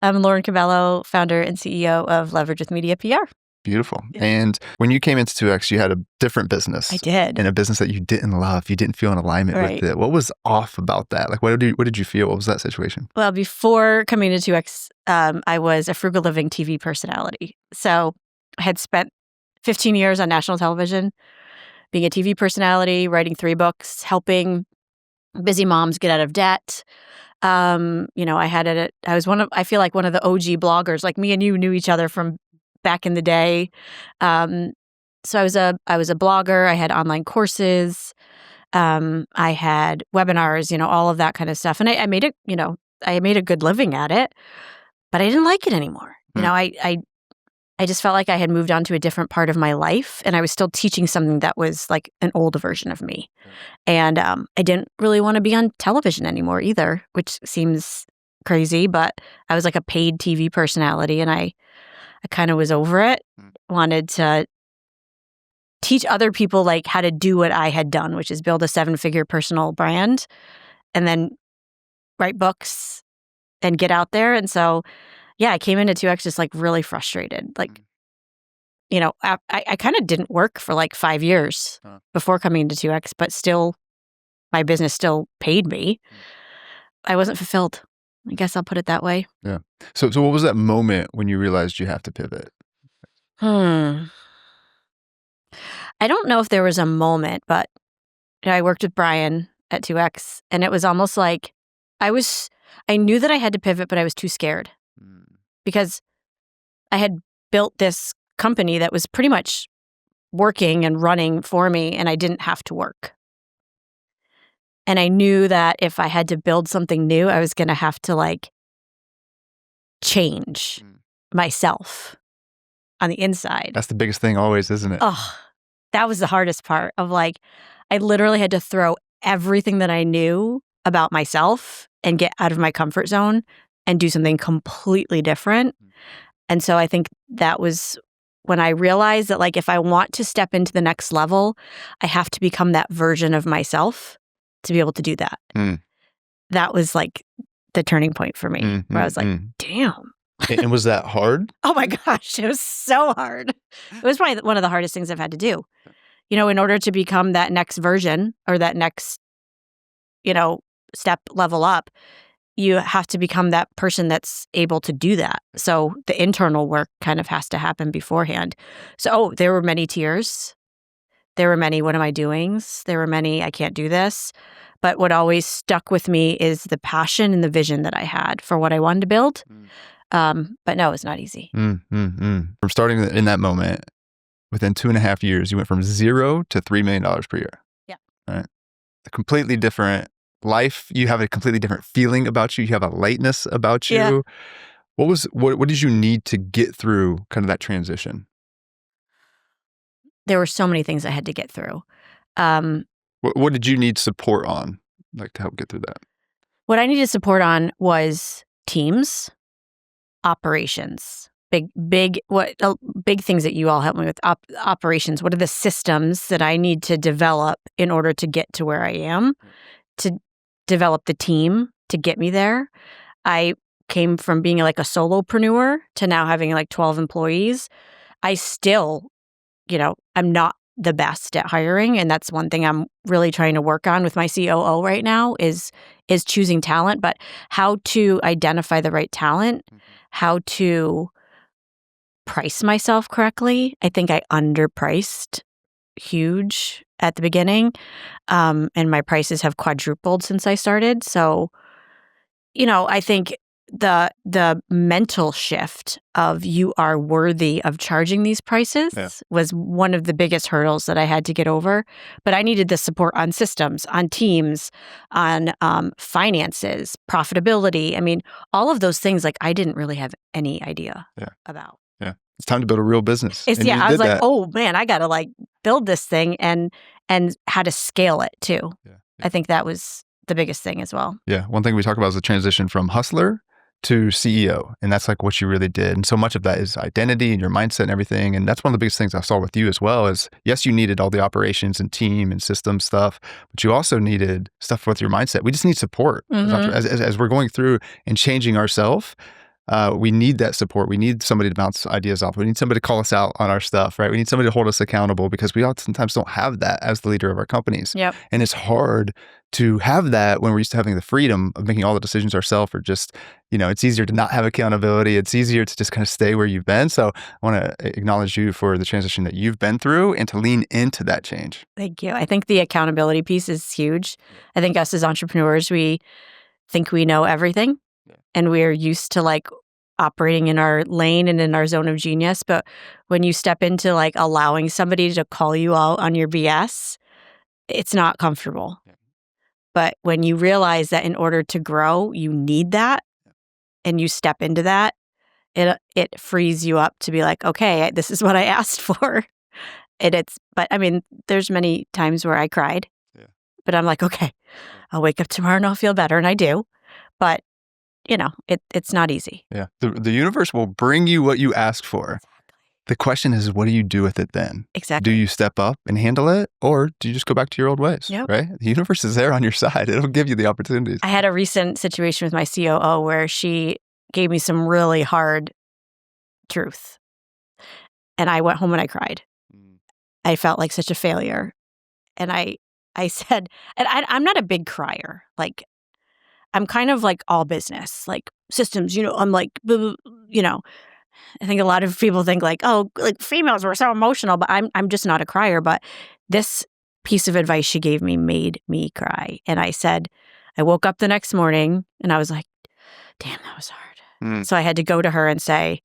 I'm Lauren Cobello, founder and CEO of Leverage with Media PR. Beautiful. And when you came into 2X, you had a different business. I did. And a business that you didn't love. You didn't feel in alignment with it. What was off about that? Like, what did you feel? What was that situation? Well, before coming to 2X, I was a frugal living TV personality. So I had spent 15 years on national television, being a TV personality, writing 3 books, helping busy moms get out of debt. I feel like one of the OG bloggers, like me and you knew each other from back in the day. So I was a blogger. I had online courses. I had webinars, all of that kind of stuff. And I made it, I made a good living at it, but I didn't like it anymore. I just felt like I had moved on to a different part of my life, and I was still teaching something that was like an old version of me. And I didn't really want to be on television anymore either, which seems crazy, but I was like a paid TV personality, and I kind of was over it. Wanted to teach other people like how to do what I had done, which is build a 7-figure personal brand and then write books and get out there. And so, yeah, I came into 2X just like really frustrated. Like, I kind of didn't work for like 5 years before coming into 2X, but still, my business still paid me. I wasn't fulfilled. I guess I'll put it that way. Yeah. So what was that moment when you realized you have to pivot? I don't know if there was a moment, but I worked with Brian at 2X, and it was almost like I knew that I had to pivot, but I was too scared because I had built this company that was pretty much working and running for me, and I didn't have to work. And I knew that if I had to build something new, I was going to have to like change myself on the inside. That's the biggest thing always, isn't it? Oh, that was the hardest part of like, I literally had to throw everything that I knew about myself and get out of my comfort zone and do something completely different. And so I think that was when I realized that like, if I want to step into the next level, I have to become that version of myself to be able to do that. That was like the turning point for me, where I was like, damn. And was that hard? Oh my gosh, it was so hard. It was probably one of the hardest things I've had to do. In order to become that next version or that next, step level up, you have to become that person that's able to do that. So the internal work kind of has to happen beforehand. So there were many tears. There were many, what am I doing? There were many, I can't do this. But what always stuck with me is the passion and the vision that I had for what I wanted to build. But no, it's not easy. From starting in that moment, within 2.5 years, you went from 0 to $3 million per year. Yeah. All right. A completely different life. You have a completely different feeling about you. You have a lightness about you. Yeah. What did you need to get through kind of that transition? There were so many things I had to get through. What did you need support on, like to help get through that? What I needed support on was teams, operations, big things that you all help me with. Operations. What are the systems that I need to develop in order to get to where I am? To develop the team to get me there. I came from being like a solopreneur to now having like 12 employees. I still, I'm not the best at hiring. And that's one thing I'm really trying to work on with my COO right now is choosing talent, but how to identify the right talent, how to price myself correctly. I think I underpriced huge at the beginning. And my prices have quadrupled since I started. So, I think the mental shift of you are worthy of charging these prices was one of the biggest hurdles that I had to get over. But I needed the support on systems, on teams, on finances, profitability. I mean, all of those things like I didn't really have any idea about. Yeah. It's time to build a real business. I was like, oh man, I got to like build this thing and how to scale it too. Yeah. I think that was the biggest thing as well. Yeah. One thing we talk about is the transition from hustler to CEO. And that's like what you really did. And so much of that is identity and your mindset and everything. And that's one of the biggest things I saw with you as well is, yes, you needed all the operations and team and system stuff, but you also needed stuff with your mindset. We just need support. As we're going through and changing ourselves, we need that support. We need somebody to bounce ideas off. We need somebody to call us out on our stuff, right? We need somebody to hold us accountable because we oftentimes don't have that as the leader of our companies. Yep. And it's hard to have that when we're used to having the freedom of making all the decisions ourselves, or just, it's easier to not have accountability. It's easier to just kind of stay where you've been. So I want to acknowledge you for the transition that you've been through and to lean into that change. Thank you. I think the accountability piece is huge. I think us as entrepreneurs, we think we know everything, and we're used to like operating in our lane and in our zone of genius. But when you step into like allowing somebody to call you out on your BS, it's not comfortable. But when you realize that in order to grow, you need that, and you step into that, it frees you up to be like, okay, this is what I asked for. But I mean, there's many times where I cried, but I'm like, okay, I'll wake up tomorrow and I'll feel better. And I do. But it's not easy. Yeah. The universe will bring you what you ask for. Exactly. The question is, what do you do with it then? Exactly. Do you step up and handle it, or do you just go back to your old ways? Yep. Right? The universe is there on your side. It'll give you the opportunities. I had a recent situation with my COO where she gave me some really hard truth. And I went home and I cried. I felt like such a failure. And I said, and I'm not a big crier. Like, I'm kind of like all business, like systems, I'm like, I think a lot of people think like, oh, like females were so emotional, but I'm just not a crier. But this piece of advice she gave me made me cry. And I woke up the next morning and I was like, damn, that was hard. So I had to go to her and say,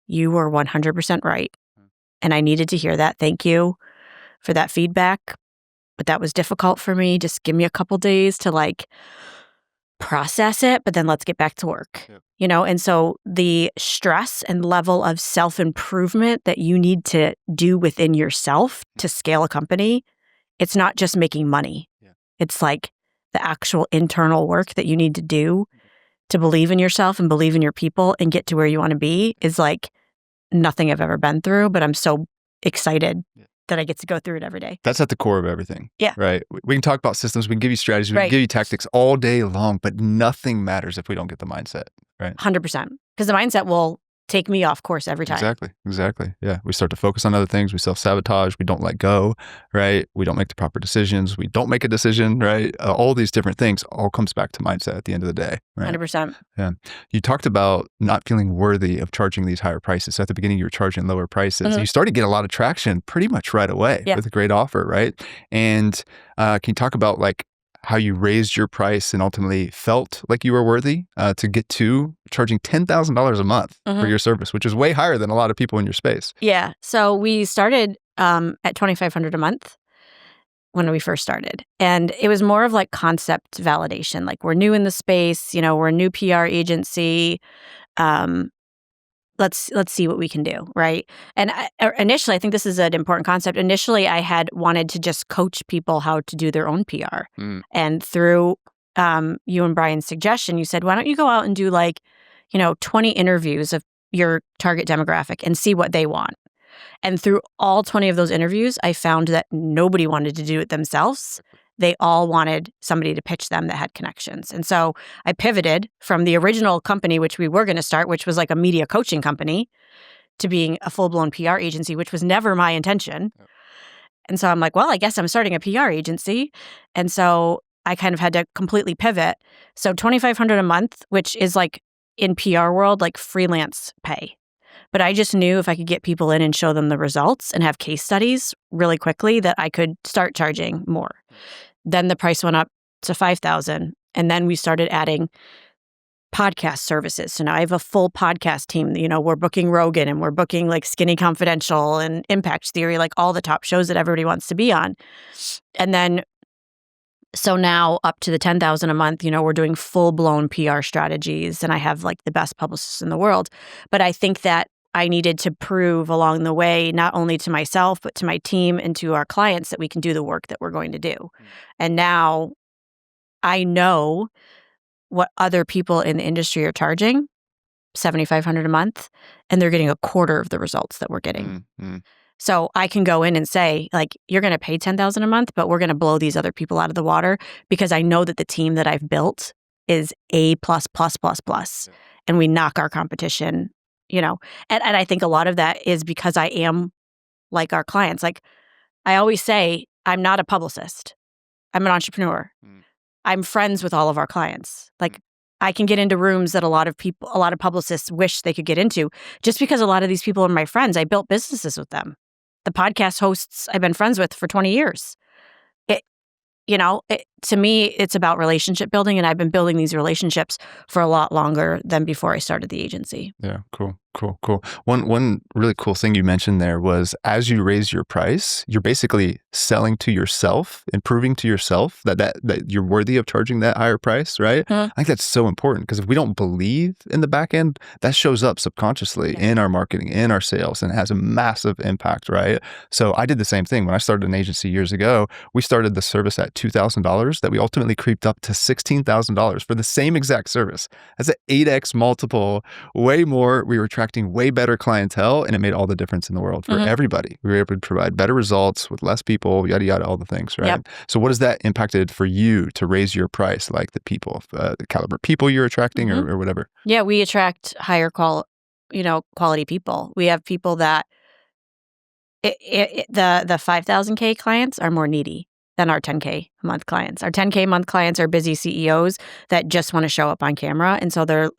you were 100% right. And I needed to hear that. Thank you for that feedback. But that was difficult for me. Just give me a couple days to like process it, but then let's get back to work. Yep. And so the stress and level of self-improvement that you need to do within yourself to scale a company, it's not just making money. Yeah. It's like the actual internal work that you need to do to believe in yourself and believe in your people and get to where you want to be is like nothing I've ever been through, but I'm so excited that I get to go through it every day. That's at the core of everything. Yeah. Right. We can talk about systems. We can give you strategies. We can give you tactics all day long, but nothing matters if we don't get the mindset. Right. 100%. Because the mindset will take me off course every time. Exactly. Yeah. We start to focus on other things. We self-sabotage. We don't let go, right? We don't make the proper decisions. We don't make a decision, right? All these different things all comes back to mindset at the end of the day. Right? 100%. Yeah. You talked about not feeling worthy of charging these higher prices. So at the beginning, you were charging lower prices. Mm-hmm. You started to get a lot of traction pretty much right away with a great offer, right? And can you talk about like how you raised your price and ultimately felt like you were worthy to get to charging $10,000 a month for your service, which is way higher than a lot of people in your space. Yeah. So we started at $2,500 a month when we first started. And it was more of like concept validation. Like, we're new in the space, we're a new PR agency. Let's see what we can do, right? And initially, I think this is an important concept. Initially, I had wanted to just coach people how to do their own PR. And through you and Brian's suggestion, you said, why don't you go out and do 20 interviews of your target demographic and see what they want. And through all 20 of those interviews, I found that nobody wanted to do it themselves. They all wanted somebody to pitch them that had connections. And so I pivoted from the original company, which we were going to start, which was like a media coaching company, to being a full-blown PR agency, which was never my intention. Yep. And so I'm like, well, I guess I'm starting a PR agency. And so I kind of had to completely pivot. So $2,500 a month, which is like in PR world, like freelance pay. But I just knew if I could get people in and show them the results and have case studies really quickly that I could start charging more. Then the price went up to $5,000. And then we started adding podcast services. So now I have a full podcast team. We're booking Rogan and we're booking like Skinny Confidential and Impact Theory, like all the top shows that everybody wants to be on. And then, so now up to the $10,000 a month, we're doing full-blown PR strategies, and I have like the best publicists in the world. But I think that I needed to prove along the way, not only to myself, but to my team and to our clients, that we can do the work that we're going to do. And now I know what other people in the industry are charging, $7,500 a month, and they're getting a quarter of the results that we're getting. So I can go in and say, like, you're going to pay $10,000 a month, but we're going to blow these other people out of the water because I know that the team that I've built is A++++. and we knock our competition, and I think a lot of that is because I am like our clients. Like I always say, I'm not a publicist. I'm an entrepreneur. I'm friends with all of our clients. Like I can get into rooms that a lot of publicists wish they could get into just because a lot of these people are my friends. I built businesses with them. The podcast hosts I've been friends with for 20 years. To me, it's about relationship building, and I've been building these relationships for a lot longer than before I started the agency. Yeah, cool. One really cool thing you mentioned there was as you raise your price, you're basically selling to yourself and proving to yourself that you're worthy of charging that higher price, right? I think that's so important because if we don't believe in the back end, that shows up subconsciously in our marketing, in our sales, and it has a massive impact, right? So I did the same thing when I started an agency years ago. We started the service at $2,000 that we ultimately creeped up to $16,000 for the same exact service. That's an 8x multiple, way more. We were attracting way better clientele, and it made all the difference in the world for everybody. We were able to provide better results with less people, yada, yada, all the things, right? Yep. So what has that impacted for you to raise your price, like the people, the caliber of people you're attracting or whatever? Yeah, we attract higher quality people. We have people that the 5,000K clients are more needy than our 10K a month clients. Our 10K a month clients are busy CEOs that just want to show up on camera. And so they're,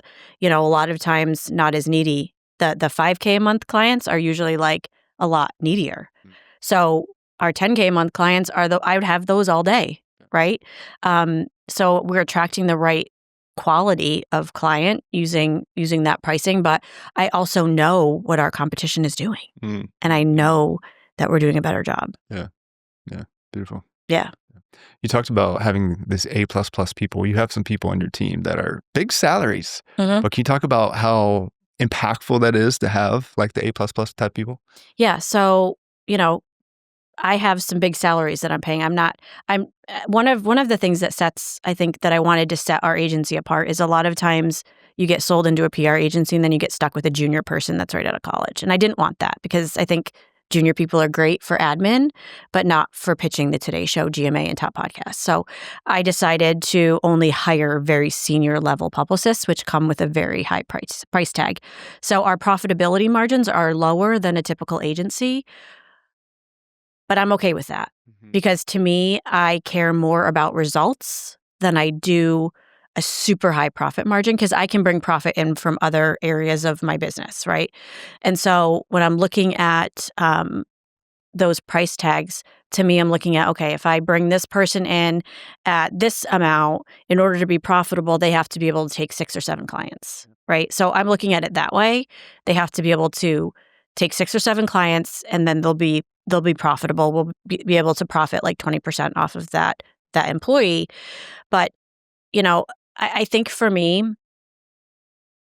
a lot of times not as needy. The 5K a month clients are usually like a lot needier. So our 10K a month clients I would have those all day, right? So we're attracting the right quality of client using that pricing. But I also know what our competition is doing. And I know that we're doing a better job. Yeah. Beautiful. Yeah. You talked about having this A++ people. You have some people on your team that are big salaries. But can you talk about how impactful that is to have like the A++ type people? Yeah. So, I have some big salaries that I'm paying. I'm one of the things that sets, I think, that I wanted to set our agency apart is a lot of times you get sold into a PR agency and then you get stuck with a junior person that's right out of college. And I didn't want that because I think junior people are great for admin, but not for pitching the Today Show, GMA, and top podcasts. So I decided to only hire very senior level publicists, which come with a very high price tag. So our profitability margins are lower than a typical agency, but I'm okay with that because to me, I care more about results than I do a super high profit margin because I can bring profit in from other areas of my business, right? And so when I'm looking at those price tags, to me, I'm looking at, okay, if I bring this person in at this amount, in order to be profitable, they have to be able to take 6 or 7 clients, right? So I'm looking at it that way. They have to be able to take 6 or 7 clients, and then they'll be profitable. We'll be able to profit like 20% off of that employee. But, I think for me,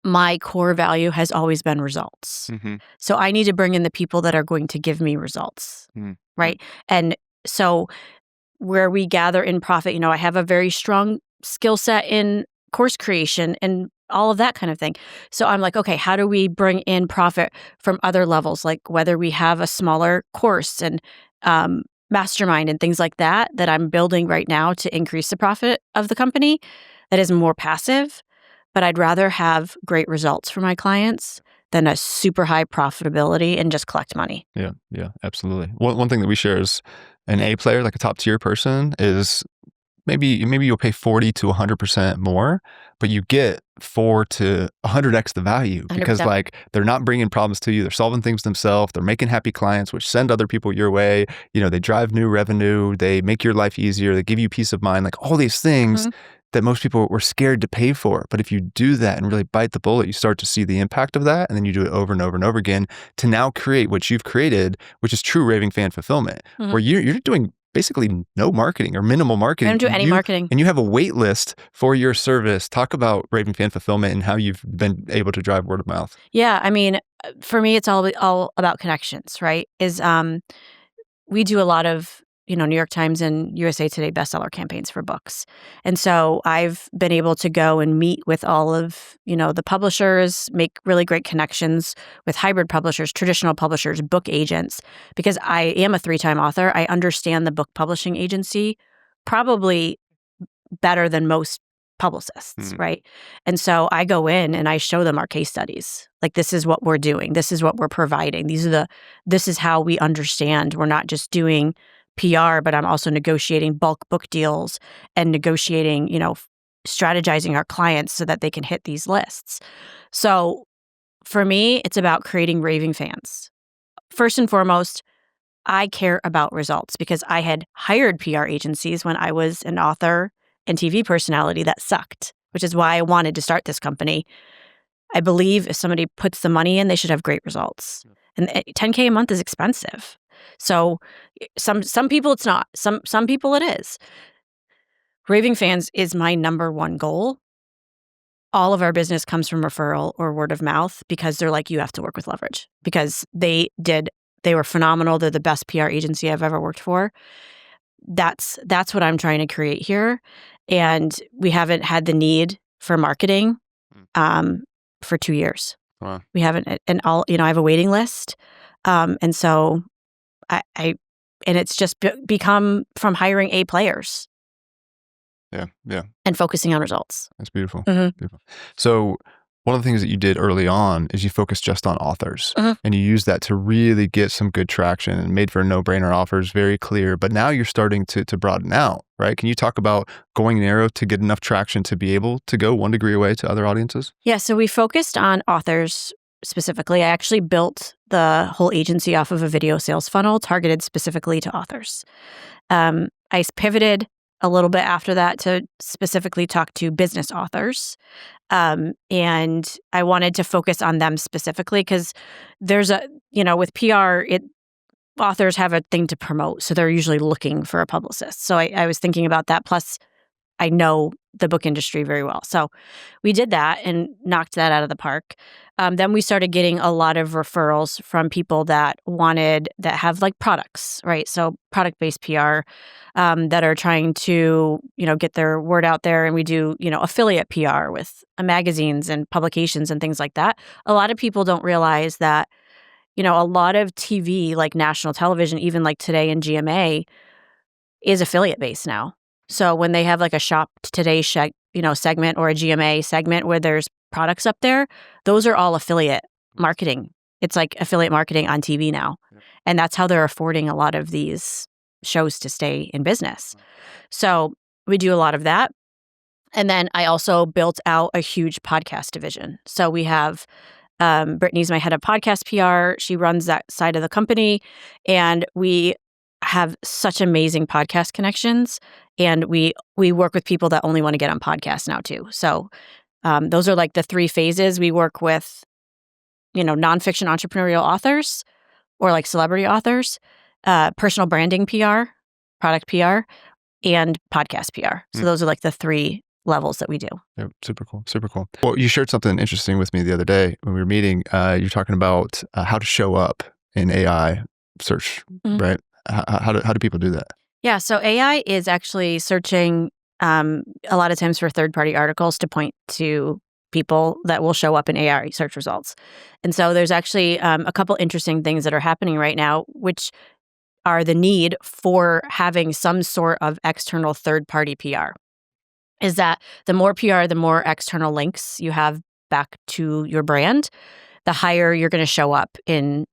my core value has always been results. So I need to bring in the people that are going to give me results, right? And so where we gather in profit, I have a very strong skill set in course creation and all of that kind of thing. So I'm like, okay, how do we bring in profit from other levels? Like whether we have a smaller course and mastermind and things like that I'm building right now to increase the profit of the company that is more passive. But I'd rather have great results for my clients than a super high profitability and just collect money. Yeah, absolutely. One thing that we share is an A player, like a top tier person, is maybe you'll pay 40 to 100% more, but you get 4 to 100x the value because 100%. like they're not bringing problems to you. They're solving things themselves. They're making happy clients, which send other people your way. They drive new revenue. They make your life easier. They give you peace of mind, like all these things that most people were scared to pay for. But if you do that and really bite the bullet, you start to see the impact of that. And then you do it over and over and over again to now create what you've created, which is true raving fan fulfillment, where you're doing basically no marketing or minimal marketing. I don't do any marketing. And you have a wait list for your service. Talk about raving fan fulfillment and how you've been able to drive word of mouth. Yeah. I mean, for me, it's all about connections, right? We do a lot of, New York Times and USA Today bestseller campaigns for books. And so I've been able to go and meet with all of, the publishers, make really great connections with hybrid publishers, traditional publishers, book agents, because I am a 3-time author. I understand the book publishing agency probably better than most publicists, right? And so I go in and I show them our case studies. Like, this is what we're doing. This is what we're providing. This is how we understand. We're not just doing PR, but I'm also negotiating bulk book deals and negotiating, strategizing our clients so that they can hit these lists. So for me, it's about creating raving fans. First and foremost, I care about results because I had hired PR agencies when I was an author and TV personality that sucked, which is why I wanted to start this company. I believe if somebody puts the money in, they should have great results. And $10K a month is expensive. So some people it's not. Some people it is. Raving fans is my number one goal. All of our business comes from referral or word of mouth because they're like, you have to work with leverage because they were phenomenal. They're the best PR agency I've ever worked for. That's what I'm trying to create here. And we haven't had the need for marketing for 2 years. Wow. We haven't, and I have a waiting list. And so and it's just become from hiring A players. Yeah. And focusing on results. That's beautiful. Mm-hmm. Beautiful. So one of the things that you did early on is you focused just on authors, and you used that to really get some good traction and made for no-brainer offers, very clear. But now you're starting to broaden out, right? Can you talk about going narrow to get enough traction to be able to go one degree away to other audiences? Yeah, so we focused on authors specifically. I actually built the whole agency off of a video sales funnel targeted specifically to authors. I pivoted a little bit after that to specifically talk to business authors. And I wanted to focus on them specifically because there's with PR, authors have a thing to promote. So they're usually looking for a publicist. So I was thinking about that. Plus, I know the book industry very well. So we did that and knocked that out of the park. Then we started getting a lot of referrals from people that have like products, right? So product-based PR that are trying to, get their word out there. And we do, affiliate PR with magazines and publications and things like that. A lot of people don't realize that, a lot of TV, like national television, even like Today and GMA, is affiliate-based now. So when they have like a Shop Today segment or a GMA segment where there's products up there, those are all affiliate marketing. It's like affiliate marketing on TV now. Yeah. And that's how they're affording a lot of these shows to stay in business. So we do a lot of that. And then I also built out a huge podcast division. So we have Brittany's my head of podcast PR. She runs that side of the company. And we have such amazing podcast connections. And we work with people that only want to get on podcasts now too. So those are like the 3 phases. We work with, nonfiction entrepreneurial authors or like celebrity authors, personal branding PR, product PR, and podcast PR. So those are like the 3 levels that we do. Yeah, super cool. Super cool. Well, you shared something interesting with me the other day when we were meeting. You're talking about how to show up in AI search, right? How do people do that? Yeah, so AI is actually searching a lot of times for third-party articles to point to people that will show up in AI search results. And so there's actually a couple interesting things that are happening right now, which are the need for having some sort of external third-party PR. Is that the more PR, the more external links you have back to your brand, the higher you're going to show up in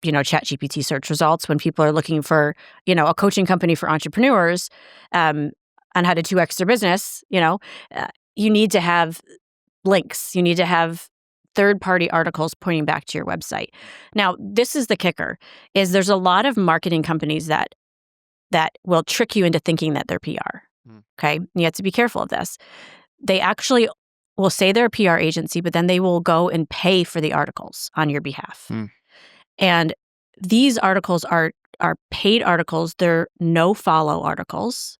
ChatGPT search results when people are looking for, a coaching company for entrepreneurs on how to 2x their business. You need to have links. You need to have third-party articles pointing back to your website. Now, this is the kicker, is there's a lot of marketing companies that will trick you into thinking that they're PR. Okay? You have to be careful of this. They actually will say they're a PR agency, but then they will go and pay for the articles on your behalf. And these articles are paid articles. They're no-follow articles.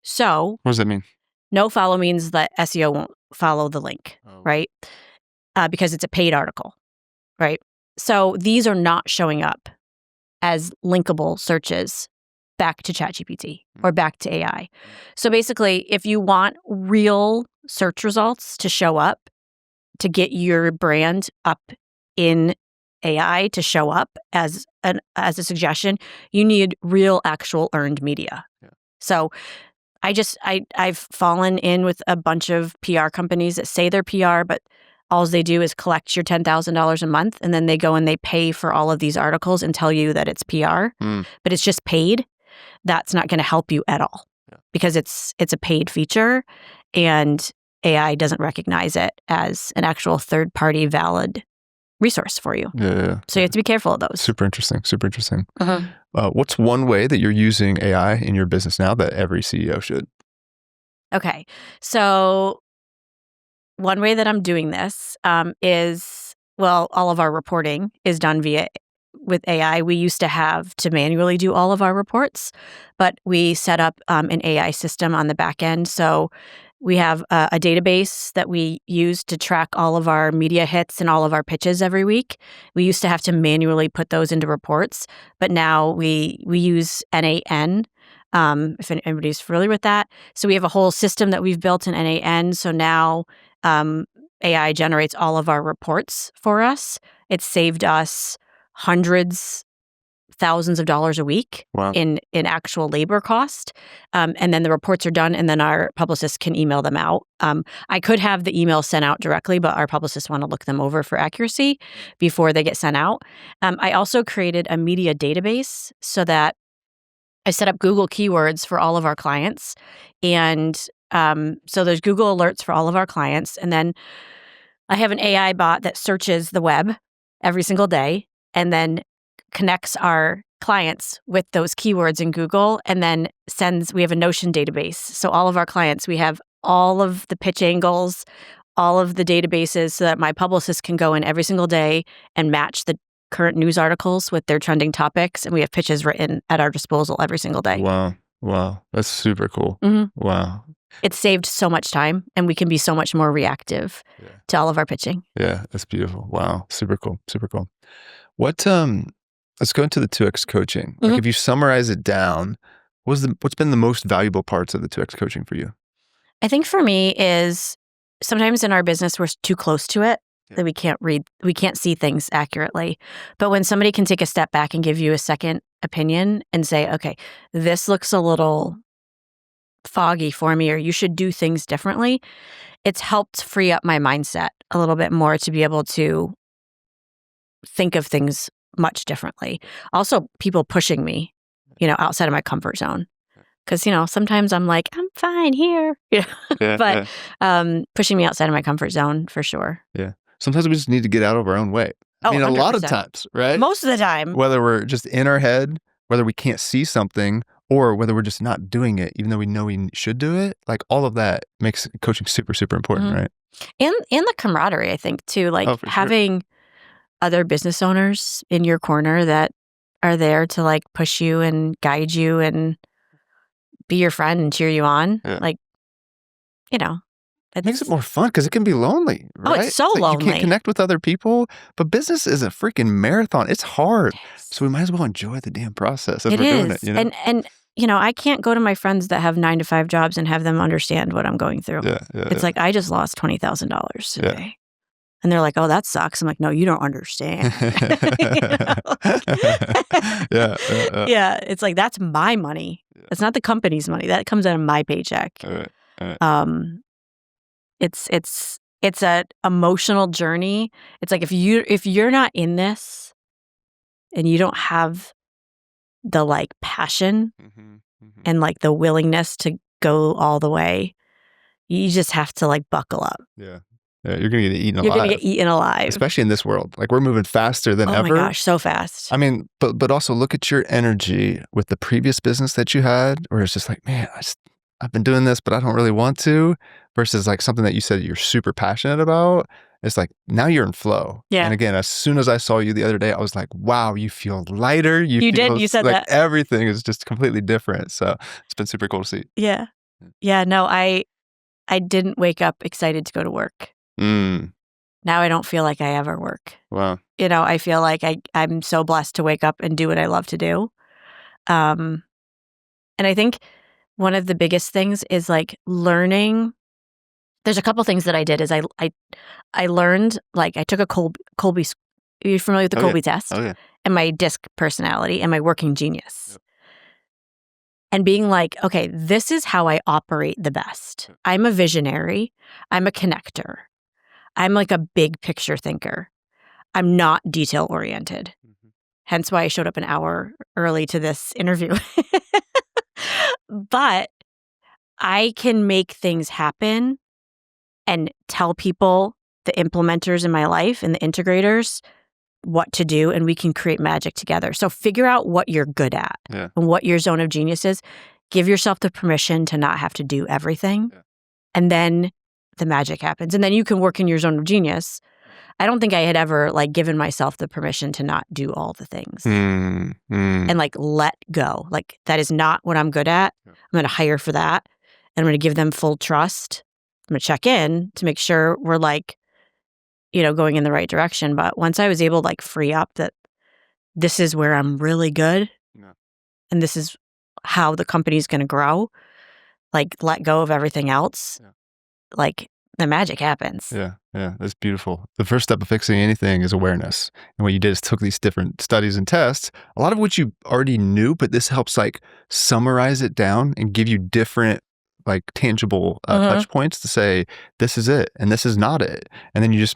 So what does that mean? No-follow means that SEO won't follow the link, right? Because it's a paid article, right? So these are not showing up as linkable searches back to ChatGPT or back to AI. So basically, if you want real search results to show up, to get your brand up in AI to show up as a suggestion, you need real, actual earned media. Yeah. So I've fallen in with a bunch of PR companies that say they're PR, but all they do is collect your $10,000 a month, and then they go and they pay for all of these articles and tell you that it's PR, but it's just paid. That's not going to help you at all because it's a paid feature, and AI doesn't recognize it as an actual third-party valid resource for you. So you have to be careful of those. Super interesting. Super interesting. What's one way that you're using AI in your business now that every CEO should? Okay. So one way that I'm doing this is, well, all of our reporting is done with AI. We used to have to manually do all of our reports, but we set up an AI system on the back end. So we have a database that we use to track all of our media hits and all of our pitches every week. We used to have to manually put those into reports, but now we use NAN, if anybody's familiar with that. So we have a whole system that we've built in NAN. So now AI generates all of our reports for us. It's saved us hundreds, thousands of dollars a week in actual labor cost. And then the reports are done, and then our publicists can email them out. I could have the email sent out directly, but our publicists want to look them over for accuracy before they get sent out. I also created a media database so that I set up Google keywords for all of our clients. And so there's Google alerts for all of our clients. And then I have an AI bot that searches the web every single day and then connects our clients with those keywords in Google, and then we have a Notion database. So all of our clients, we have all of the pitch angles, all of the databases so that my publicist can go in every single day and match the current news articles with their trending topics. And we have pitches written at our disposal every single day. Wow. That's super cool. Wow. It's saved so much time, and we can be so much more reactive to all of our pitching. Yeah, that's beautiful. Wow. Super cool. What, let's go into the 2X coaching. Like if you summarize it down, what's been the most valuable parts of the 2X coaching for you? I think for me is sometimes in our business, we're too close to it that we can't see things accurately. But when somebody can take a step back and give you a second opinion and say, okay, this looks a little foggy for me, or you should do things differently, it's helped free up my mindset a little bit more to be able to think of things much differently. Also, people pushing me, outside of my comfort zone. Because, sometimes I'm like, I'm fine here. But pushing me outside of my comfort zone for sure. Yeah. Sometimes we just need to get out of our own way. I mean, 100%. A lot of times, right? Most of the time. Whether we're just in our head, whether we can't see something, or whether we're just not doing it, even though we know we should do it, like all of that makes coaching super, super important, right? And the camaraderie, I think, too. Like having other business owners in your corner that are there to like push you and guide you and be your friend and cheer you on. Like, it makes it more fun because it can be lonely, right? Oh, it's so lonely. You can't connect with other people, but business is a freaking marathon. It's hard. So we might as well enjoy the damn process as we're doing it. And I can't go to my friends that have 9-to-5 jobs and have them understand what I'm going through. It's like, I just lost $20,000 today. And they're like, oh, that sucks. I'm like, no, you don't understand. Yeah. It's like, that's my money. It's not the company's money. That comes out of my paycheck. It's an emotional journey. It's like, if you're not in this and you don't have the like passion and like the willingness to go all the way, you just have to like buckle up. Yeah, you're going to get eaten alive. You're going to get eaten alive. Especially in this world. Like we're moving faster than ever. Oh my gosh, so fast. I mean, but also look at your energy with the previous business that you had, where it's just like, man, I've been doing this, but I don't really want to, versus like something that you said you're super passionate about. It's like, now you're in flow. Yeah. And again, as soon as I saw you the other day, I was like, wow, you feel lighter. You said like that. Everything is just completely different. So it's been super cool to see. Yeah. Yeah. No, I didn't wake up excited to go to work. Now I don't feel like I ever work. Wow. I feel like I'm so blessed to wake up and do what I love to do. And I think one of the biggest things is like learning. There's a couple things that I did is I learned, like I took a Colby, are you familiar with the Colby test? Oh, yeah. And my DISC personality and my working genius. Yep. and being like, okay, this is how I operate the best. I'm a visionary. I'm a connector. I'm like a big picture thinker. I'm not detail oriented. Hence why I showed up an hour early to this interview. But I can make things happen and tell people, the implementers in my life and the integrators, what to do, and we can create magic together. So figure out what you're good at and what your zone of genius is. Give yourself the permission to not have to do everything. And then the magic happens. And then you can work in your zone of genius. I don't think I had ever like given myself the permission to not do all the things and like let go. Like that is not what I'm good at. I'm going to hire for that. And I'm going to give them full trust. I'm going to check in to make sure we're like, going in the right direction. But once I was able to like free up that this is where I'm really good and this is how the company's going to grow, like let go of everything else, like the magic happens. Yeah, that's beautiful. The first step of fixing anything is awareness. And what you did is took these different studies and tests, a lot of which you already knew, but this helps like summarize it down and give you different like tangible touch points to say, this is it and this is not it. And then you just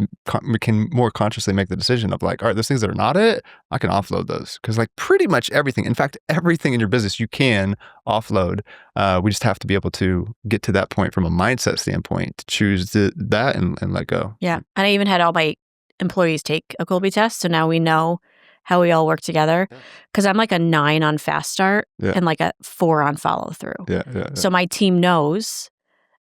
can more consciously make the decision of like, all right, those things that are not it, I can offload those. Because like pretty much everything, in fact, everything in your business you can offload. We just have to be able to get to that point from a mindset standpoint to choose that and let go. Yeah. And I even had all my employees take a Kolbe test. So now we know how we all work together. Because I'm like a 9 on fast start and like a 4 on follow through. So my team knows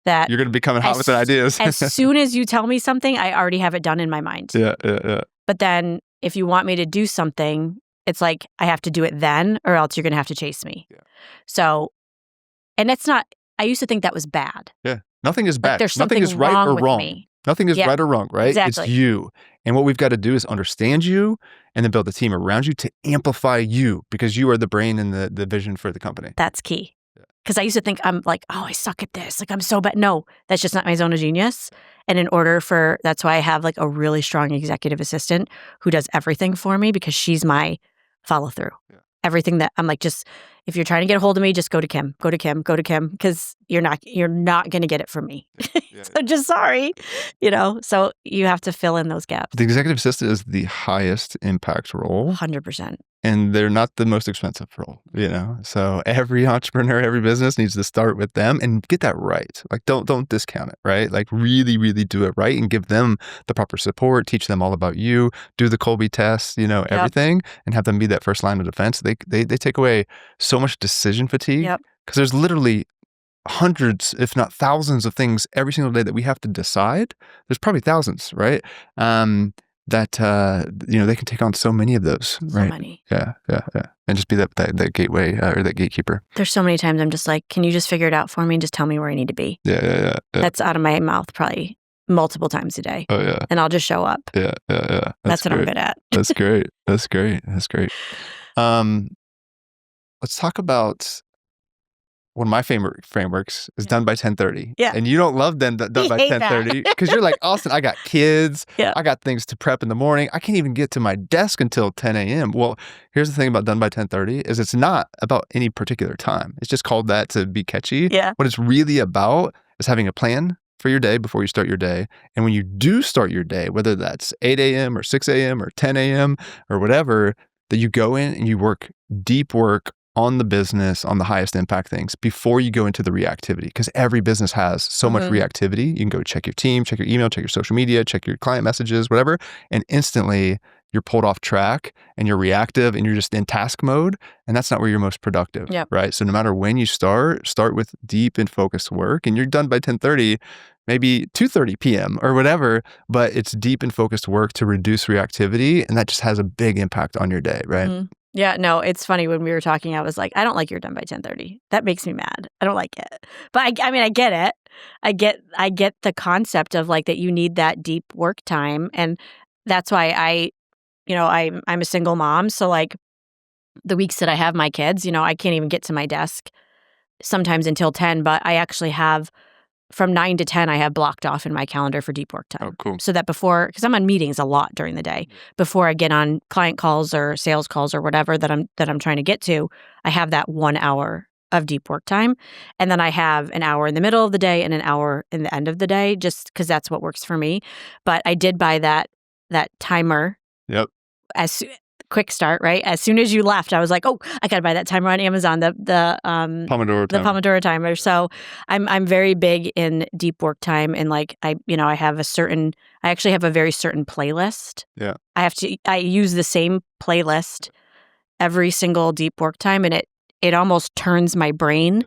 that you're going to be coming hot with the ideas. As soon as you tell me something, I already have it done in my mind. But then if you want me to do something, it's like I have to do it then or else you're going to have to chase me. So, and it's not, I used to think that was bad. Nothing is bad. Like there's Nothing is right or wrong. Me. Nothing is right or wrong, right? Exactly. It's you. And what we've got to do is understand you and then build a team around you to amplify you because you are the brain and the vision for the company. That's key. Because I used to think I'm like, oh, I suck at this. Like I'm so bad. No, that's just not my zone of genius. And that's why I have like a really strong executive assistant who does everything for me because she's my follow through. Everything that I'm like, just if you're trying to get a hold of me, just go to Kim, because you're not going to get it from me. So just sorry, so you have to fill in those gaps. The executive assistant is the highest impact role. 100%. And they're not the most expensive role, So every entrepreneur, every business needs to start with them and get that right. Like don't discount it, right? Like really, really do it right and give them the proper support, teach them all about you, do the Kolbe test, everything, and have them be that first line of defense. They take away so much decision fatigue because there's literally hundreds, if not thousands of things every single day that we have to decide. There's probably thousands, right? That they can take on so many of those, right? So many. Yeah. And just be that gateway or that gatekeeper. There's so many times I'm just like, can you just figure it out for me and just tell me where I need to be? Yeah. That's out of my mouth probably multiple times a day. Oh yeah. And I'll just show up. Yeah. That's what I'm good at. That's great. That's great. Let's talk about one of my favorite frameworks is done by 10:30. Yeah. And you don't love done by 10:30 because you're like, Austin, I got kids. I got things to prep in the morning. I can't even get to my desk until 10 a.m. Well, here's the thing about done by 10:30 is it's not about any particular time. It's just called that to be catchy. Yeah. What it's really about is having a plan for your day before you start your day. And when you do start your day, whether that's 8 a.m. or 6 a.m. or 10 a.m. or whatever, that you go in and you work deep work on the business, on the highest impact things before you go into the reactivity. Because every business has so much reactivity. You can go check your team, check your email, check your social media, check your client messages, whatever. And instantly you're pulled off track and you're reactive and you're just in task mode. And that's not where you're most productive, right? So no matter when you start with deep and focused work and you're done by 10:30, maybe 2:30 p.m. or whatever, but it's deep and focused work to reduce reactivity. And that just has a big impact on your day, right? Yeah, no, it's funny when we were talking, I was like, I don't like you're done by 10:30. That makes me mad. I don't like it. But I mean, I get it. I get the concept of like that you need that deep work time. And that's why I'm a single mom. So like the weeks that I have my kids, I can't even get to my desk sometimes until 10, but I actually have from 9 to 10, I have blocked off in my calendar for deep work time. Oh, cool. So that because I'm on meetings a lot during the day, before I get on client calls or sales calls or whatever that I'm trying to get to, I have that 1 hour of deep work time. And then I have an hour in the middle of the day and an hour in the end of the day, just because that's what works for me. But I did buy that timer. Yep. Quick start, right? As soon as you left, I was like, oh, I got to buy that timer on Amazon, the Pomodoro timer. So I'm very big in deep work time, and like I actually have a very certain playlist. Yeah. I use the same playlist every single deep work time, and it almost turns my brain,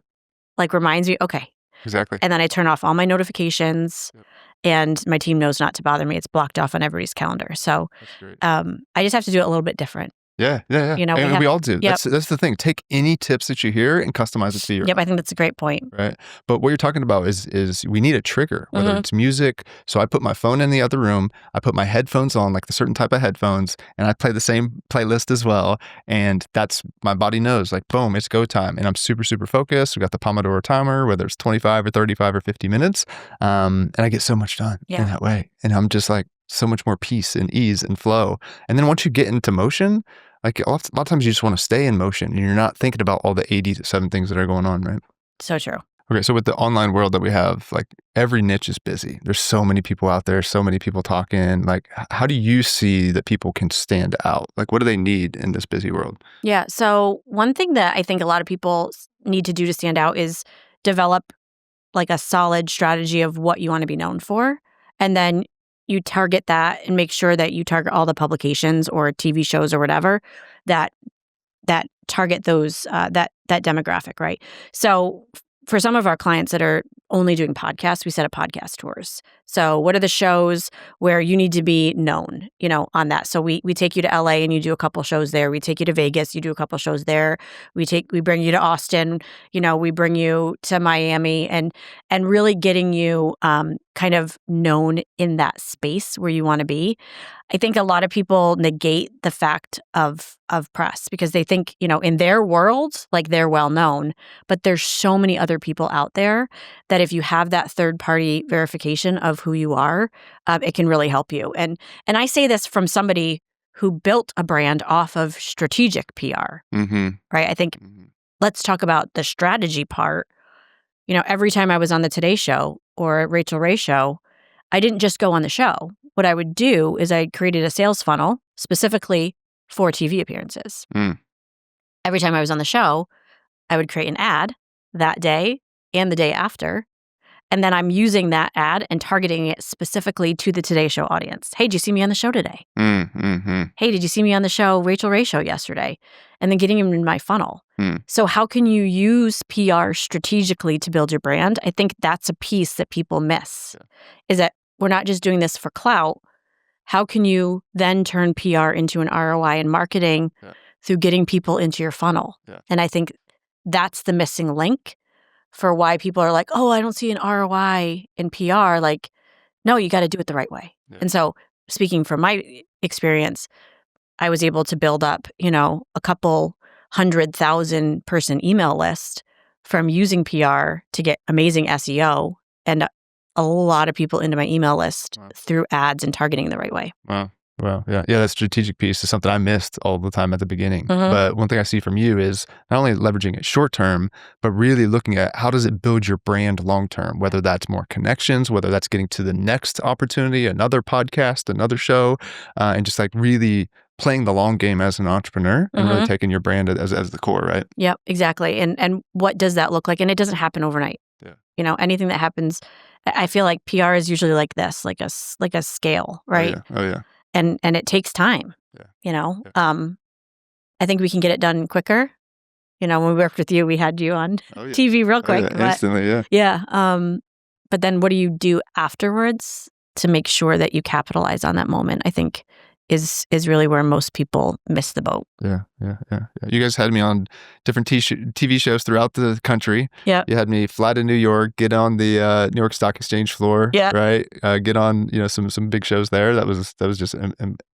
like reminds me, okay. Exactly. And then I turn off all my notifications. Yep. And my team knows not to bother me. It's blocked off on everybody's calendar. So I just have to do it a little bit different. Yeah. And we all do. Yep. That's the thing. Take any tips that you hear and customize it to your Yep, own. I think that's a great point. Right. But what you're talking about is we need a trigger, whether it's music. So I put my phone in the other room. I put my headphones on, like the certain type of headphones, and I play the same playlist as well. And that's, my body knows, like, boom, it's go time. And I'm super, super focused. We got the Pomodoro timer, whether it's 25 or 35 or 50 minutes. And I get so much done in that way. And I'm just like so much more peace and ease and flow. And then once you get into motion, like a lot of times you just want to stay in motion and you're not thinking about all the 87 things that are going on, right? So true. Okay, so with the online world that we have, like every niche is busy. There's so many people out there, so many people talking. Like, how do you see that people can stand out? Like, what do they need in this busy world? Yeah, so one thing that I think a lot of people need to do to stand out is develop like a solid strategy of what you want to be known for. And then you target that and make sure that you target all the publications or TV shows or whatever that target those that demographic, right? So for some of our clients that are only doing podcasts, we set up podcast tours. So what are the shows where you need to be known, on that? So we take you to LA and you do a couple shows there. We take you to Vegas, you do a couple shows there. We bring you to Austin, we bring you to Miami, and really getting you kind of known in that space where you want to be. I think a lot of people negate the fact of press because they think, in their world, like they're well known, but there's so many other people out there that if you have that third party verification of who you are, it can really help you. And I say this from somebody who built a brand off of strategic PR, right? I think let's talk about the strategy part. Every time I was on the Today Show or Rachel Ray Show, I didn't just go on the show. What I would do is I created a sales funnel specifically for TV appearances. Every time I was on the show, I would create an ad that day and the day after. And then I'm using that ad and targeting it specifically to the Today Show audience. Hey, did you see me on the show today? Hey, did you see me on the show, Rachel Ray Show yesterday? And then getting them in my funnel. So how can you use PR strategically to build your brand? I think that's a piece that people miss, is that we're not just doing this for clout. How can you then turn PR into an ROI in marketing through getting people into your funnel? And I think that's the missing link for why people are like, oh, I don't see an ROI in PR. Like, no, you got to do it the right way. And so speaking from my experience, I was able to build up, a couple 100,000 person email list from using PR to get amazing SEO and a lot of people into my email list through ads and targeting the right way. Wow. Yeah. That strategic piece is something I missed all the time at the beginning. But one thing I see from you is not only leveraging it short term, but really looking at how does it build your brand long term, whether that's more connections, whether that's getting to the next opportunity, another podcast, another show, and just like really playing the long game as an entrepreneur and really taking your brand as the core, right? Yep, exactly. And what does that look like? And it doesn't happen overnight. Anything that happens, I feel like PR is usually like this, like a scale, right? Oh yeah. And it takes time, I think we can get it done quicker. When we worked with you, we had you on TV real quick. Instantly, But then what do you do afterwards to make sure that you capitalize on that moment, I think is really where most people miss the boat. Yeah. You guys had me on different TV shows throughout the country. Yeah. You had me fly to New York, get on the New York Stock Exchange floor. Yeah. Right. Get on some big shows there. That was just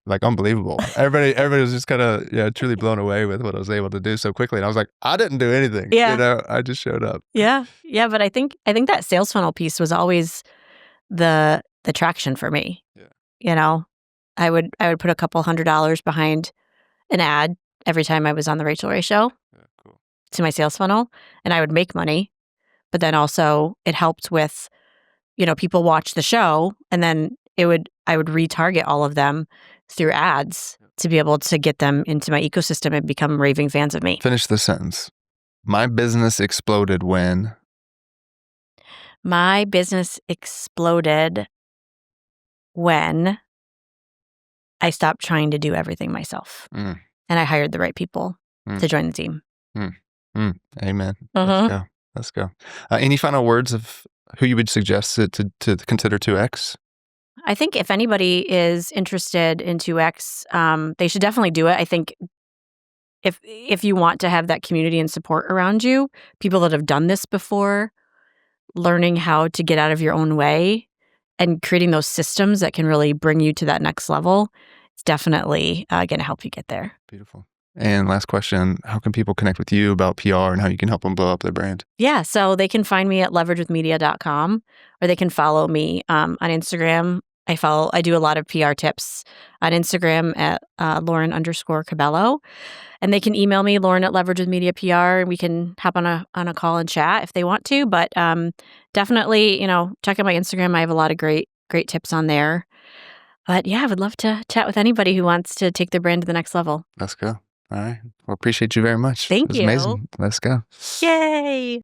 like unbelievable. Everybody was just kind of truly blown away with what I was able to do so quickly. And I was like, I didn't do anything. Yeah. I just showed up. Yeah. But I think that sales funnel piece was always the traction for me. Yeah. I would put a couple $100 behind an ad every time I was on the Rachel Ray Show. Yeah, cool. to my sales funnel, and I would make money. But then also it helped with, people watch the show, and then I would retarget all of them through ads to be able to get them into my ecosystem and become raving fans of me. Finish the sentence. My business exploded when. My business exploded when I stopped trying to do everything myself. And I hired the right people to join the team. Amen. Let's go. Any final words of who you would suggest to consider 2X? I think if anybody is interested in 2X, they should definitely do it. I think if you want to have that community and support around you, people that have done this before, learning how to get out of your own way and creating those systems that can really bring you to that next level, it's definitely going to help you get there. Beautiful. And last question, how can people connect with you about PR and how you can help them blow up their brand? Yeah, so they can find me at leveragewithmedia.com, or they can follow me on Instagram. I do a lot of PR tips on Instagram at Lauren_Cobello. And they can email me, Lauren at leveragewithmedia.pr, and we can hop on a call and chat if they want to. But definitely, check out my Instagram. I have a lot of great tips on there. But yeah, I would love to chat with anybody who wants to take their brand to the next level. Let's go. All right. Well, appreciate you very much. Thank it was you. Amazing. Let's go. Yay.